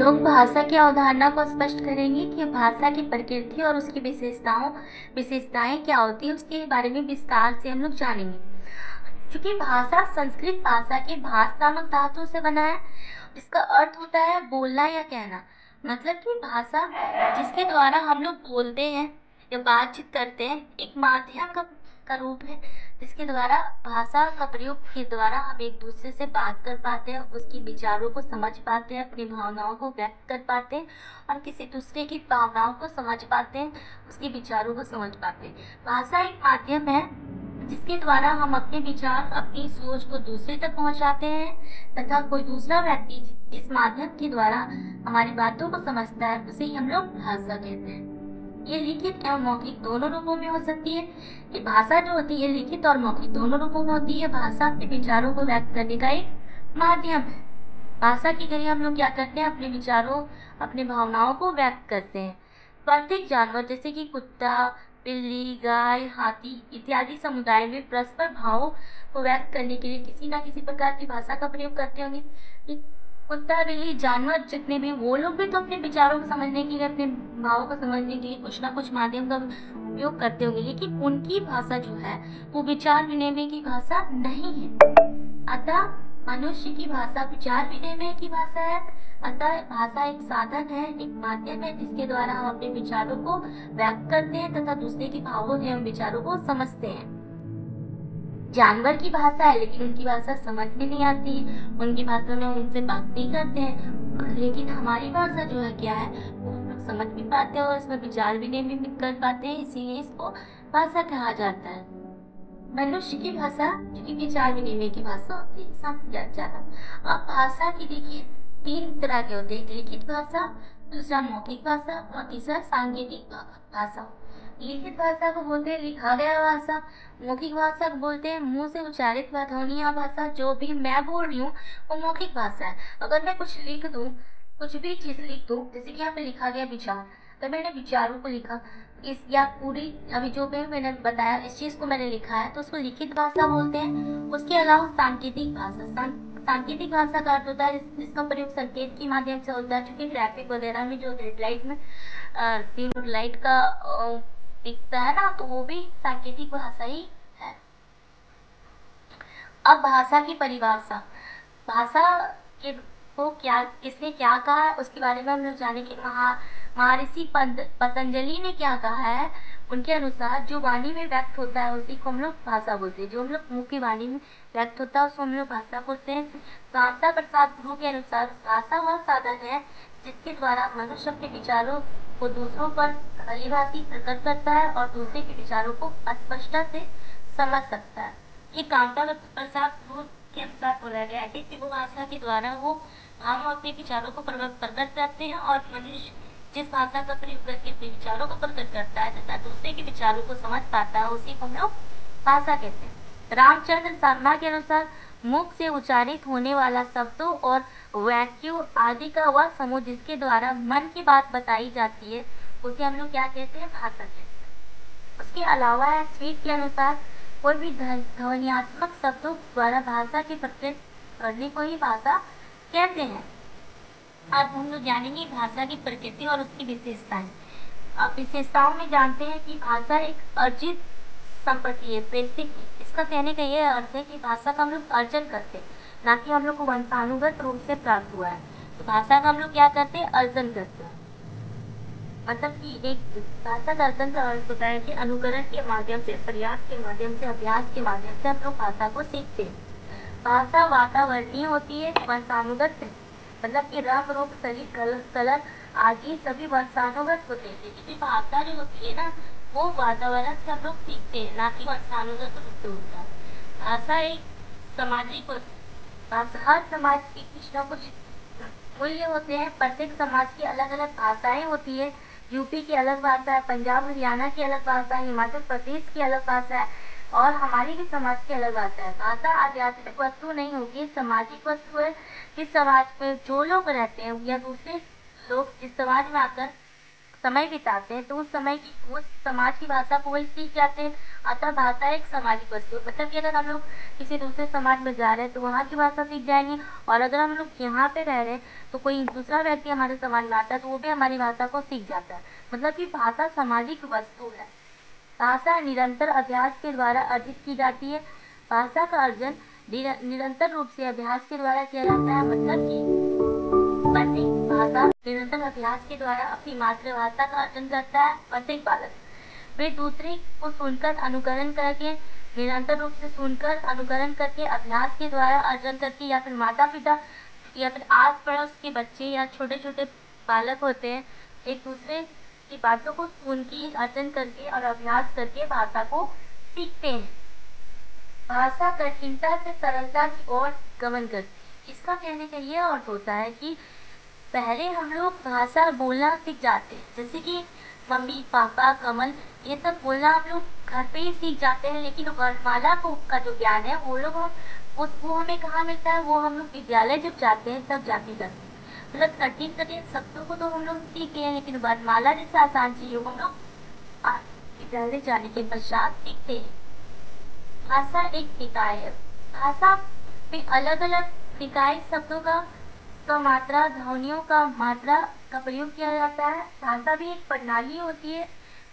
लोग भाषा की अवधारणा को स्पष्ट करेंगे कि भाषा की प्रकृति और उसकी विशेषताएं क्या होती है, उसके बारे में विस्तार से हम लोग जानेंगे। क्योंकि भाषा संस्कृत भाषा के भाष नामक धातु से बना है, जिसका अर्थ होता है बोलना या कहना। मतलब कि भाषा जिसके द्वारा हम लोग बोलते हैं या बातचीत करते हैं, एक माध्यम का रूप है, जिसके द्वारा भाषा का प्रयोग के द्वारा हम एक दूसरे से बात कर पाते हैं, उसकी विचारों को समझ पाते हैं, अपनी भावनाओं को व्यक्त कर पाते हैं और किसी दूसरे की भावनाओं को समझ पाते हैं, उसके विचारों को समझ पाते हैं। भाषा एक माध्यम है जिसके द्वारा हम अपने विचार, अपनी सोच को दूसरे तक पहुंचाते हैं तथा कोई दूसरा व्यक्ति इस माध्यम के द्वारा हमारी बातों को समझता है, उसे ही हम लोग भाषा कहते हैं। ये लिखित एवं मौखिक दोनों रूपों में हो सकती है। ये भाषा जो होती है लिखित और मौखिक दोनों रूपों में होती है। भाषा अपने विचारों को व्यक्त करने का एक माध्यम है। भाषा के जरिए हम लोग क्या करते हैं, अपने विचारों, अपनी भावनाओं को व्यक्त करते हैं। प्रत्येक जानवर जैसे कि कुत्ता, बिल्ली, गाय, हाथी इत्यादि समुदाय में परस्पर भावों को व्यक्त करने के लिए किसी न किसी प्रकार की भाषा का प्रयोग करते होंगे। कुत्ता, बिल्ली, जानवर जितने भी, वो लोग भी तो अपने विचारों को समझने के लिए, अपने भावों को समझने के लिए कुछ ना कुछ माध्यम का उपयोग करते होंगे, लेकिन उनकी भाषा जो है वो विचार विनिमय की भाषा नहीं है। अतः मनुष्य की भाषा विचार विनिमय की भाषा है। अतः भाषा एक साधन है, एक माध्यम है, जिसके द्वारा हम अपने विचारों को व्यक्त करते हैं तथा दूसरे के भावों एवं विचारों को समझते हैं। जानवर की भाषा है, लेकिन उनकी भाषा समझ में नहीं आती है, उनकी भाषा में उनसे बात नहीं करते हैं। लेकिन हमारी भाषा जो है क्या है, वो हम लोग समझ भी पाते हैं और इसमें विचार विनिमय भी कर पाते हैं, इसीलिए इसको भाषा कहा जाता है। मनुष्य की भाषा जो कि विचार विनिमय की भाषा होती है, समझा जाना। अब भाषा की देखिए 3 तरह के होते हैं, लिखित भाषा, दूसरा मौखिक भाषा और तीसरा सांकेतिक भाषा। लिखित भाषा को बोलते हैं लिखा गया भाषा। मौखिक भाषा को बोलते हैं मुंह से उच्चारित ध्वनियाँ भाषा। जो भी मैं बोल रही हूँ वो मौखिक भाषा है। अगर मैं कुछ लिख दूँ, कुछ भी चीज लिख दूँ, जैसे कि यहाँ पे लिखा गया विचार, तो मैंने विचारों को लिखा, इस या पूरी अभी जो भी मैंने बताया इस चीज को मैंने लिखा है, तो उसको लिखित भाषा बोलते हैं। उसके अलावा सांकेतिक भाषा, सांकेतिक भाषा का अर्थ होता है जिसका प्रयोग संकेत के माध्यम से होता है। क्योंकि ट्रैफिक वगैरह में जो रेड लाइट में तीन लाइट का दिखता है ना, तो वो भी सांकेतिक भाषा ही है। अब भाषा की परिभाषा, भाषा के को क्या, किसने क्या कहा है उसके बारे में हम लोग जानेंगे। महर्षि पतंजलि ने क्या कहा है, उनके अनुसार जो वाणी में व्यक्त होता है उसी को हम लोग भाषा बोलते हैं। जो हम लोग मुंह की वाणी में व्यक्त होता है उसको हम लोग भाषा बोलते हैं। शांता प्रसाद गुरु के अनुसार भाषा वह साधन है जिसके द्वारा मनुष्य अपने विचारों को दूसरों पर भलीभांति प्रकट करता है और दूसरे के विचारों को स्पष्टता से समझ सकता है। ये कांता प्रसाद गुरु के अनुसार बोला गया है कि वो भाषा के द्वारा वो हम अपने विचारों को प्रकट करते हैं और मनुष्य जिस भाषा का प्रयोग करके अपने विचारों को प्रकट करता है तथा दूसरे के विचारों को समझ पाता है, उसी को हम लोग भाषा कहते हैं। रामचंद्र शर्मा के अनुसार मुख से उच्चारित होने वाला शब्दों और वाक्यों आदि का वह समूह जिसके द्वारा मन की बात बताई जाती है, उसे हम लोग क्या कहते हैं, भाषा कहते हैं। उसके अलावा है स्वीट के अनुसार कोई भी ध्वनियात्मक शब्दों द्वारा भाषा के प्रकट करने को ही भाषा कहते हैं। अब हम लोग जानेंगे भाषा की प्रकृति और उसकी विशेषताएं। अब विशेषताओं में जानते हैं कि भाषा एक अर्जित संपत्ति है। बेसिक इसका कहने का यह अर्थ है कि भाषा का हम लोग अर्जन करते हैं, ना कि हम लोग को वंशानुगत रूप से प्राप्त हुआ है। तो भाषा का हम लोग क्या करते हैं, अर्जन करते हैं। मतलब कि एक भाषा का अर्जन का अर्थ होता है कि अनुकरण के माध्यम से, प्रयास के माध्यम से, अभ्यास के माध्यम से हम लोग भाषा को सीखते हैं। भाषा वातावरणीय होती है, वंशानुगत है। मतलब कि रंग, रूप, शरीर, कलर आदि सभी वंशानुगत होते हैं। लेकिन भाषा जो होती है ना, वो वातावरण से हम लोग सीखते हैं, ना कि वंशानुगत रूप से होता है। भाषा एक सामाजिक, हर समाज की कुछ न कुछ मूल्य होते हैं। प्रत्येक समाज की अलग अलग भाषाएं होती है। यूपी की अलग भाषा है, पंजाब हरियाणा की अलग भाषा है, हिमाचल प्रदेश की अलग भाषा है और हमारी भी समाज की अलग भाषा है। भाषा आध्यात्मिक वस्तु नहीं होगी, सामाजिक वस्तु है। इस समाज में जो लोग रहते हैं या दूसरे लोग इस समाज में आकर समय बिताते हैं तो उस समाज की भाषा को वही सीख जाते हैं। अतः भाषा एक सामाजिक वस्तु है, मतलब कि अगर हम लोग किसी दूसरे समाज में जा रहे हैं तो वहाँ की भाषा सीख जाएंगे, और अगर हम लोग यहाँ पे रह रहे हैं तो कोई दूसरा व्यक्ति हमारे समाज में आता है तो वो भी हमारी भाषा को सीख जाता है। मतलब कि भाषा सामाजिक वस्तु है। भाषा निरंतर अभ्यास के द्वारा अर्जित की जाती है। भाषा का अर्जन निरंतर रूप से अभ्यास के द्वारा किया जाता है। मतलब कि प्रत्येक भाषा निरंतर अभ्यास के द्वारा अपनी मातृभाषा का अर्जन करता है। प्रत्येक बालक वे दूसरे को सुनकर अनुकरण करके, निरंतर रूप से सुनकर अनुकरण करके अभ्यास के द्वारा अर्जन करके, या फिर माता पिता या फिर आस पड़ोस के बच्चे या छोटे छोटे बालक होते हैं, एक दूसरे की बातों को सुन के अर्जन करके और अभ्यास करके भाषा को सीखते हैं। भाषा कठिनता से सरलता की ओर गमन करती है। इसका कहने का यह अर्थ होता है कि पहले हम लोग भाषा बोलना सीख जाते हैं, जैसे कि मम्मी पापा कमल ये सब बोलना हम लोग घर पे ही सीख जाते हैं, लेकिन वर्णमाला का जो ज्ञान है वो हमें कहाँ मिलता है, वो हम लोग विद्यालय जब जाते हैं तब जाके करते हैं। मतलब कठिन कठिन शब्दों को तो हम लोग सीख गए, लेकिन वर्णमाला जैसे आसान चीजों को हम लोग विद्यालय जाने के पश्चात सीखते हैं। भाषा एक निकाय है। भाषा में अलग अलग निकाय शब्दों का मात्रा, ध्वनियों का मात्रा का प्रयोग किया जाता है। भाषा भी एक प्रणाली होती है,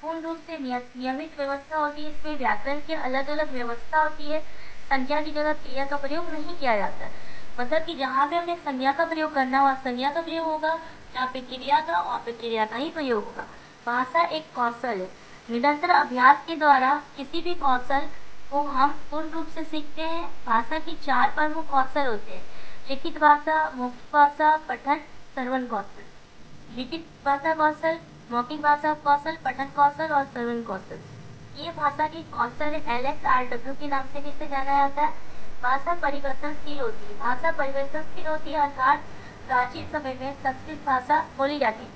पूर्ण रूप से नियमित व्यवस्था होती है। इसमें व्याकरण की अलग अलग व्यवस्था होती है। संज्ञा की जगह क्रिया का प्रयोग नहीं किया जाता है। मतलब कि जहाँ पे हमें संज्ञा का प्रयोग करना वहाँ संज्ञा का प्रयोग होगा, जहाँ पे क्रिया का वहाँ पे क्रिया का ही प्रयोग होगा। भाषा एक कौशल है। निरंतर अभ्यास के द्वारा किसी भी कौशल को हम पूर्ण रूप से सीखते हैं। भाषा की 4 प्रमुख कौशल होते हैं: लिखित भाषा, मौखिक भाषा, पठन, श्रवण कौशल। लिखित भाषा कौशल, मौखिक भाषा कौशल, पठन कौशल और श्रवण कौशल, ये भाषा की कौशल LXRW के नाम से भी इसे जाना जाता है। भाषा परिवर्तनशील होती है। भाषा परिवर्तनशील होती है, अर्थात प्राचीन समय में संस्कृत भाषा बोली जाती थी,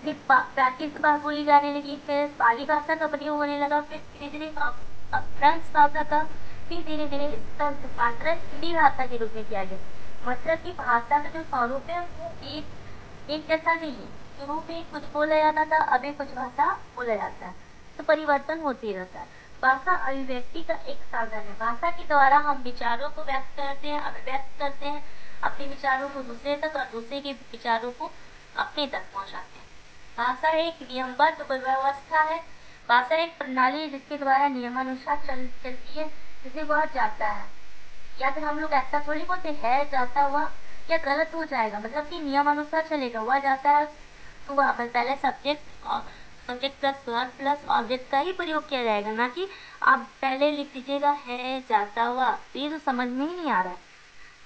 फिर प्राकृत भाषा बोली जाने लगी, फिर पाली भाषा का प्रयोग होने लगा, फिर धीरे धीरे फ्रांस भाषा का, फिर धीरे धीरे इसका रूपांतरण हिंदी भाषा के रूप में किया गया। मतलब कि भाषा का जो स्वरूप है वो एक जैसा नहीं है। शुरू में कुछ बोला जाता था, अभी कुछ भाषा बोला जाता है, तो परिवर्तन होते रहता है। भाषा अभिव्यक्ति का एक साधन है। भाषा के द्वारा हम विचारों को व्यक्त करते हैं, अभिव्यक्त करते हैं, अपने विचारों को दूसरे तक और दूसरे के विचारों को अपने तक पहुंचाते हैं। भाषा एक नियमबद्ध व्यवस्था है। भाषा एक प्रणाली है जिसके द्वारा नियमानुसार चलती है, जिसे वह जाता है। या फिर हम लोग ऐसा थोड़ी बोलते है जाता हुआ, या गलत हो जाएगा। मतलब कि नियमानुसार चलेगा, वह जाता है तो वहाँ पर पहले subject plus verb plus object का ही प्रयोग किया जाएगा, ना कि आप पहले लिख दीजिएगा है जाता हुआ, तो ये तो समझ में ही नहीं आ रहा है।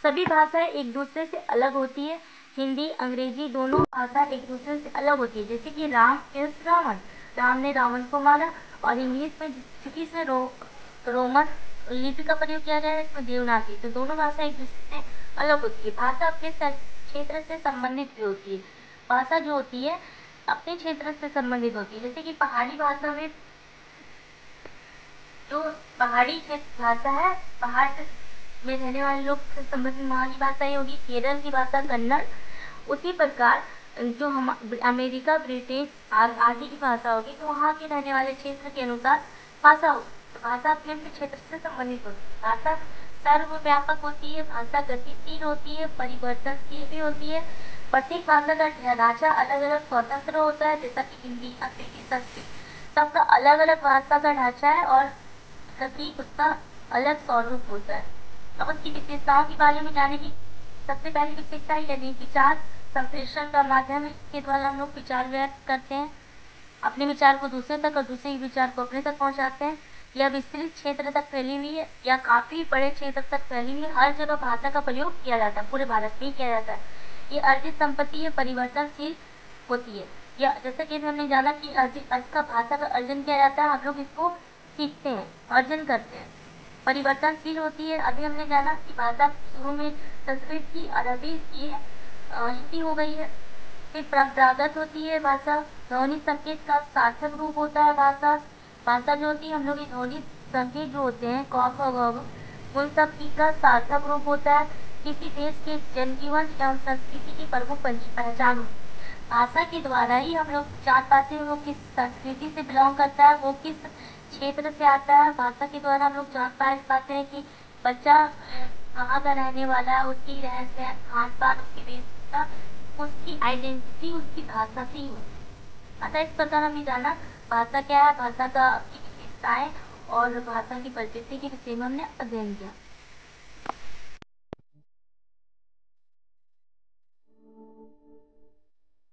सभी भाषाएं एक दूसरे से अलग होती है। हिंदी अंग्रेजी दोनों भाषा एक दूसरे से अलग होती है। जैसे कि राम इज रावण, राम ने रावण को मारा, और इंग्लिश में चूंकि इसमें रोमन लिपि का प्रयोग किया गया है, इसमें देवनागरी, तो दोनों भाषा एक दूसरे से अलग होती है। भाषा अपने क्षेत्र से संबंधित भी होती है। भाषा जो होती है अपने क्षेत्र से संबंधित होती है। जैसे कि पहाड़ी भाषा में जो पहाड़ी भाषा है, पहाड़ में रहने वाले लोग से संबंधित वहाँ की भाषा ही होगी। केरल की भाषा कन्नड़। उसी प्रकार जो हम अमेरिका, ब्रिटेन आदि की भाषा होगी, तो वहाँ के रहने वाले क्षेत्र के अनुसार भाषा होगी। भाषा अपने अपने क्षेत्र से संबंधित होती है। भाषा सर्वव्यापक होती है। भाषा गतिशील होती है, परिवर्तनशील भी होती है। प्रत्येक भाषा का ढांचा अलग अलग स्वतंत्र होता है, जैसा कि हिंदी, अंग्रेजी, संस्कृत सबका अलग अलग भाषा का ढांचा है और सभी उसका अलग स्वरूप होता है। अब उसकी विशेषताओं के बारे में जाने की सबसे पहली विशेषता यदि विचार संप्रेषण का माध्यम है, इसके द्वारा हम लोग विचार व्यक्त करते हैं, अपने विचार को दूसरे तक और दूसरे विचार को अपने तक पहुंचाते हैं। यह विस्तृत क्षेत्र तक फैली हुई है या काफी बड़े क्षेत्र तक फैली हुई है। हर जगह भाषा का प्रयोग किया जाता है, पूरे भारत में ही किया जाता है। ये अर्जित संपत्ति है, परिवर्तनशील होती है। या जैसे कि हमने जाना कि इसका भाषा का अर्जन किया जाता है, हम लोग इसको सीखते हैं, अर्जन करते हैं। परिवर्तनशील होती है। अभी हमने जाना कि भाषा शुरू में संस्कृत की, अरबी की, हिंदी हो गई है। फिर परंपरागत होती है भाषा। ध्वनि संकेत का सार्थक रूप होता है भाषा। भाषा जो होती है हम लोग ये ध्वनि संकेत जो होते हैं क ख ग घ, उन सब की का सार्थक रूप होता है। किसी देश के जनजीवन एवं संस्कृति की प्रमुख पहचान होती है। भाषा के द्वारा ही हम लोग जान पाते हैं वो किस संस्कृति से बिलोंग करता है, वो किस क्षेत्र से आता है। भाषा के द्वारा हम लोग जान पाते हैं कि बच्चा कहाँ का रहने वाला है, उसकी रहन सहन, खान पान, उसकी वेशभूषा, उसकी आइडेंटिटी उसकी भाषा से ही होती है। अतः इस प्रकार हमने जाना भाषा क्या है, भाषा का की विशेषताएं और भाषा की प्रकृति के विषय में हमने अध्ययन किया।